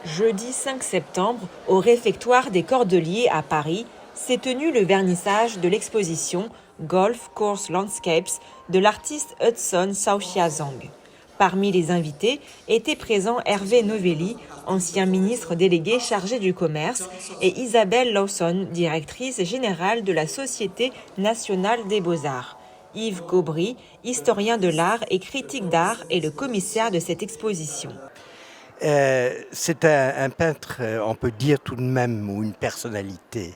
Jeudi 5 septembre, au réfectoire des Cordeliers à Paris, s'est tenu le vernissage de l'exposition Golf Course Landscapes de l'artiste Hudson Saucia-Zhang. Parmi les invités étaient présents Hervé Novelli, ancien ministre délégué chargé du commerce, et Isabelle Lawson, directrice générale de la Société nationale des beaux-arts. Yves Gaubry, historien de l'art et critique d'art, est le commissaire de cette exposition. C'est un peintre, on peut dire tout de même, ou une personnalité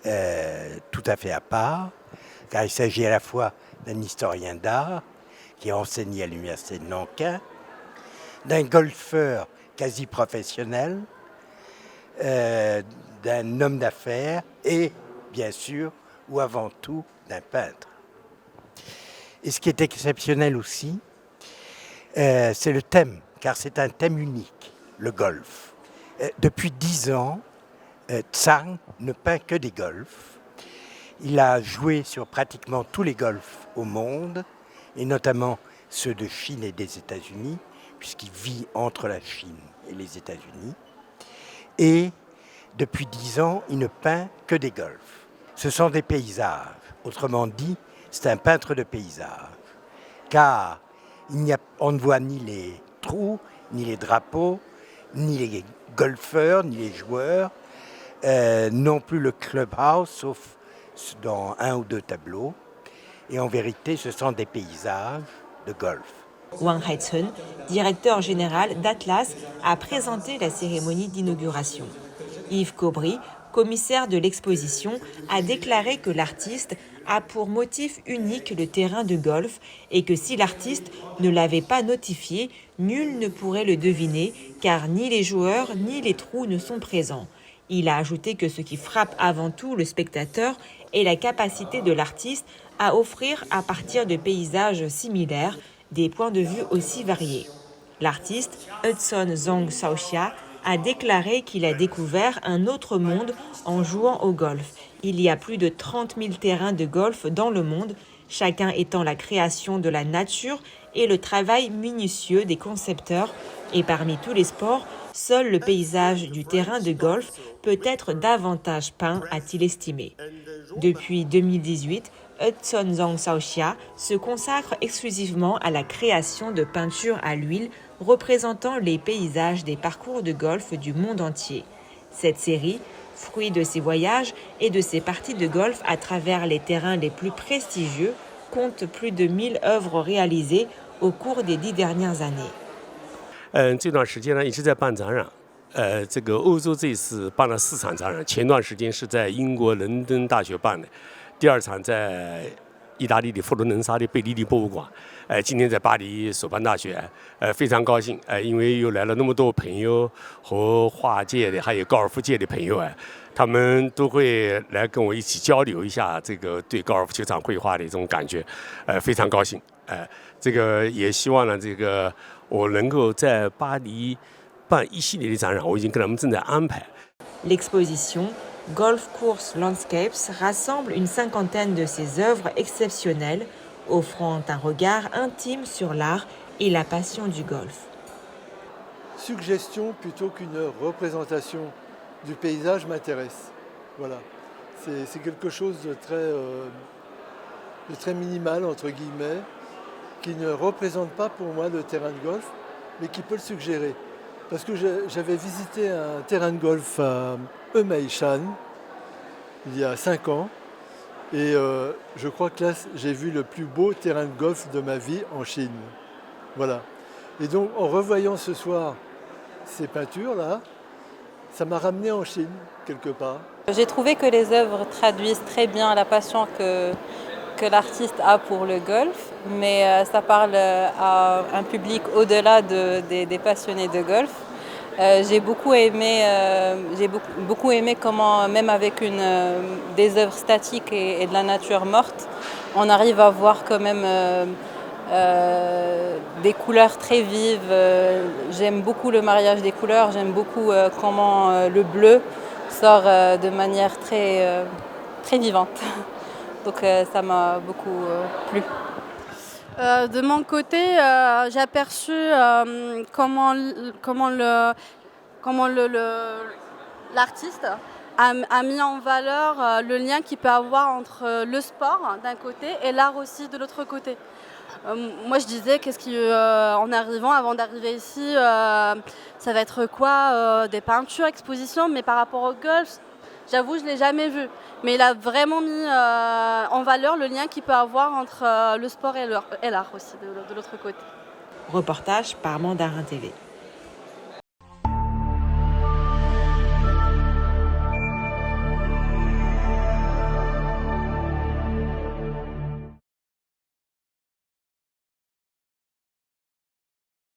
tout à fait à part, car il s'agit à la fois d'un historien d'art qui a enseigné à l'université de Nankin, d'un golfeur quasi professionnel, d'un homme d'affaires et, bien sûr, ou avant tout, d'un peintre. Et ce qui est exceptionnel aussi, c'est le thème, car c'est un thème unique, le golf. Depuis 10 ans, Zhang ne peint que des golfs. Il a joué sur pratiquement tous les golfs au monde, et notamment ceux de Chine et des États-Unis, puisqu'il vit entre la Chine et les États-Unis. Et depuis 10 ans, il ne peint que des golfs. Ce sont des paysages. Autrement dit, c'est un peintre de paysages. Car on ne voit ni les trous, ni les drapeaux, ni les golfeurs, ni les joueurs, non plus le clubhouse, sauf dans un ou deux tableaux. Et en vérité, ce sont des paysages de golf. Wang Haitsun, directeur général d'Atlas, a présenté la cérémonie d'inauguration. Yves Gaubry, commissaire de l'exposition, a déclaré que l'artiste a pour motif unique le terrain de golf et que si l'artiste ne l'avait pas notifié, nul ne pourrait le deviner car ni les joueurs ni les trous ne sont présents. Il a ajouté que ce qui frappe avant tout le spectateur est la capacité de l'artiste à offrir à partir de paysages similaires des points de vue aussi variés. L'artiste Hudson Zhang Saucia a déclaré qu'il a découvert un autre monde en jouant au golf. Il y a plus de 30 000 terrains de golf dans le monde, chacun étant la création de la nature et le travail minutieux des concepteurs. Et parmi tous les sports, seul le paysage du terrain de golf peut être davantage peint, a-t-il estimé. Depuis 2018, Hudson Zhang Saucia se consacre exclusivement à la création de peintures à l'huile représentant les paysages des parcours de golf du monde entier. Cette série, fruit de ses voyages et de ses parties de golf à travers les terrains les plus prestigieux, compte plus de 1000 œuvres réalisées au cours des 10 dernières années. 这段时间呢一直在办展览，这个欧洲这次办了4场展览，前段时间是在英国伦敦大学办的，第2场在意大利的佛罗伦萨的贝利利博物馆，今天在巴黎索邦大学，非常高兴，因为又来了那么多朋友和画界的还有高尔夫界的朋友，他们都会来跟我一起交流一下这个对高尔夫球场绘画的这种感觉，非常高兴，这个也希望呢这个。我能够在巴黎办一系列的展览，我已经跟他们正在安排。L'exposition Golf Course Landscapes rassemble une cinquantaine de ses œuvres exceptionnelles, offrant un regard intime sur l'art et la passion du golf. Suggestion plutôt qu'une représentation du paysage m'intéresse. Voilà, c'est quelque chose de très minimal entre guillemets, qui ne représente pas pour moi le terrain de golf, mais qui peut le suggérer. Parce que j'avais visité un terrain de golf à Emeishan, il y a 5 ans, et je crois que là, j'ai vu le plus beau terrain de golf de ma vie en Chine. Voilà. Et donc, en revoyant ce soir ces peintures-là, ça m'a ramené en Chine, quelque part. J'ai trouvé que les œuvres traduisent très bien la passion que l'artiste a pour le golf, mais ça parle à un public au-delà des passionnés de golf. J'ai beaucoup aimé comment, même avec des œuvres statiques et de la nature morte, on arrive à voir quand même des couleurs très vives. J'aime beaucoup le mariage des couleurs, j'aime beaucoup comment le bleu sort de manière très vivante. Donc ça m'a beaucoup plu. De mon côté, j'ai aperçu comment comment l'artiste a mis en valeur le lien qu'il peut avoir entre le sport d'un côté et l'art aussi de l'autre côté. Moi je disais en arrivant, avant d'arriver ici, ça va être quoi, des peintures, expositions, mais par rapport au golf, j'avoue je ne l'ai jamais vu. Mais il a vraiment mis en valeur le lien qu'il peut avoir entre le sport et l'art aussi de l'autre côté. Reportage par Mandarin TV.